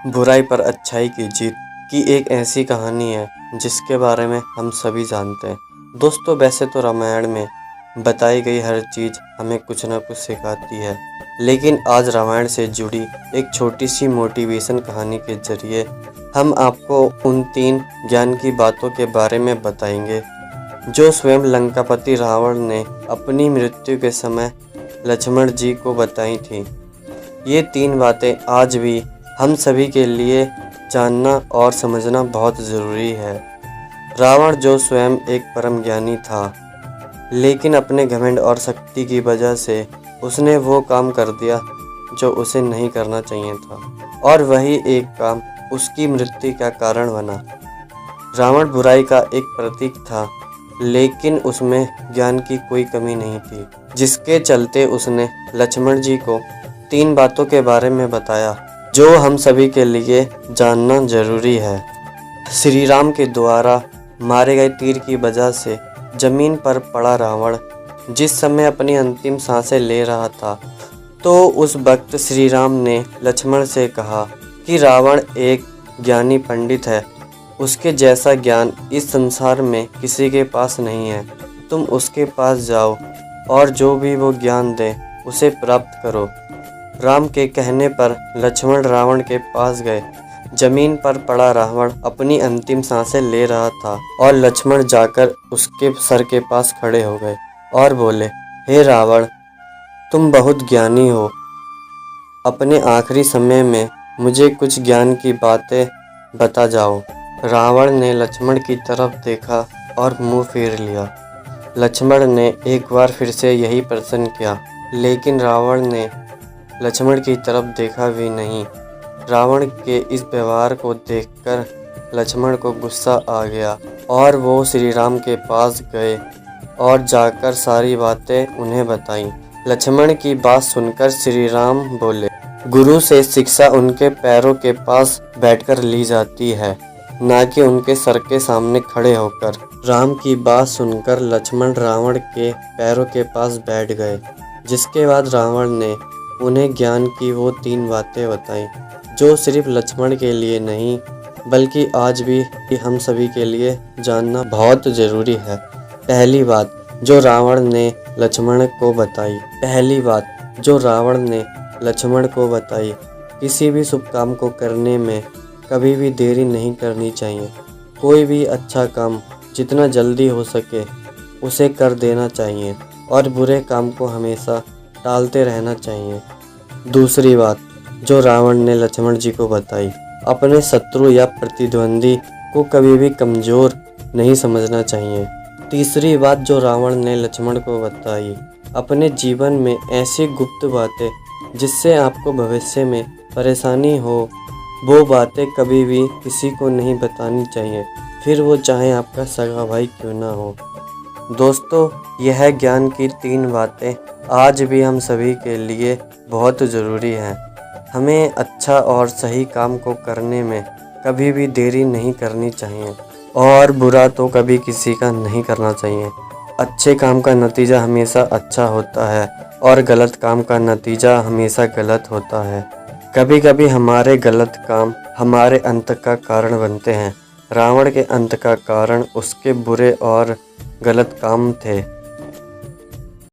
बुराई पर अच्छाई की जीत की एक ऐसी कहानी है जिसके बारे में हम सभी जानते हैं। दोस्तों, वैसे तो रामायण में बताई गई हर चीज़ हमें कुछ ना कुछ सिखाती है, लेकिन आज रामायण से जुड़ी एक छोटी सी मोटिवेशन कहानी के जरिए हम आपको उन 3 ज्ञान की बातों के बारे में बताएंगे जो स्वयं लंकापति रावण ने अपनी मृत्यु के समय लक्ष्मण जी को बताई थी। ये 3 बातें आज भी हम सभी के लिए जानना और समझना बहुत ज़रूरी है। रावण, जो स्वयं एक परम ज्ञानी था, लेकिन अपने घमंड और शक्ति की वजह से उसने वो काम कर दिया जो उसे नहीं करना चाहिए था, और वही एक काम उसकी मृत्यु का कारण बना। रावण बुराई का एक प्रतीक था, लेकिन उसमें ज्ञान की कोई कमी नहीं थी, जिसके चलते उसने लक्ष्मण जी को 3 बातों के बारे में बताया जो हम सभी के लिए जानना जरूरी है। श्री राम के द्वारा मारे गए तीर की वजह से जमीन पर पड़ा रावण जिस समय अपनी अंतिम सांसें ले रहा था, तो उस वक्त श्री राम ने लक्ष्मण से कहा कि रावण एक ज्ञानी पंडित है, उसके जैसा ज्ञान इस संसार में किसी के पास नहीं है। तुम उसके पास जाओ और जो भी वो ज्ञान दे उसे प्राप्त करो। राम के कहने पर लक्ष्मण रावण के पास गए। जमीन पर पड़ा रावण अपनी अंतिम सांसें ले रहा था और लक्ष्मण जाकर उसके सर के पास खड़े हो गए और बोले, हे रावण, तुम बहुत ज्ञानी हो। अपने आखिरी समय में मुझे कुछ ज्ञान की बातें बता जाओ। रावण ने लक्ष्मण की तरफ देखा और मुंह फेर लिया। लक्ष्मण ने एक बार फिर से यही प्रश्न किया, लेकिन रावण ने लक्ष्मण की तरफ देखा भी नहीं। रावण के इस व्यवहार को देखकर लक्ष्मण को गुस्सा आ गया और वो श्री राम के पास गए और जाकर सारी बातें उन्हें बताईं। लक्ष्मण की बात सुनकर श्री राम बोले, गुरु से शिक्षा उनके पैरों के पास बैठकर ली जाती है, ना कि उनके सर के सामने खड़े होकर। राम की बात सुनकर लक्ष्मण रावण के पैरों के पास बैठ गए, जिसके बाद रावण ने उन्हें ज्ञान की वो 3 बातें बताई जो सिर्फ लक्ष्मण के लिए नहीं बल्कि आज भी हम सभी के लिए जानना बहुत ज़रूरी है। पहली बात जो रावण ने लक्ष्मण को बताई किसी भी शुभ काम को करने में कभी भी देरी नहीं करनी चाहिए। कोई भी अच्छा काम जितना जल्दी हो सके उसे कर देना चाहिए और बुरे काम को हमेशा टालते रहना चाहिए। दूसरी बात जो रावण ने लक्ष्मण जी को बताई, अपने शत्रु या प्रतिद्वंदी को कभी भी कमज़ोर नहीं समझना चाहिए। तीसरी बात जो रावण ने लक्ष्मण को बताई, अपने जीवन में ऐसी गुप्त बातें जिससे आपको भविष्य में परेशानी हो, वो बातें कभी भी किसी को नहीं बतानी चाहिए, फिर वो चाहे आपका सगा भाई क्यों ना हो। दोस्तों, यह ज्ञान की 3 बातें आज भी हम सभी के लिए बहुत ज़रूरी हैं। हमें अच्छा और सही काम को करने में कभी भी देरी नहीं करनी चाहिए और बुरा तो कभी किसी का नहीं करना चाहिए। अच्छे काम का नतीजा हमेशा अच्छा होता है और गलत काम का नतीजा हमेशा गलत होता है। कभी कभी हमारे गलत काम हमारे अंत का कारण बनते हैं। रावण के अंत का कारण उसके बुरे और गलत काम थे।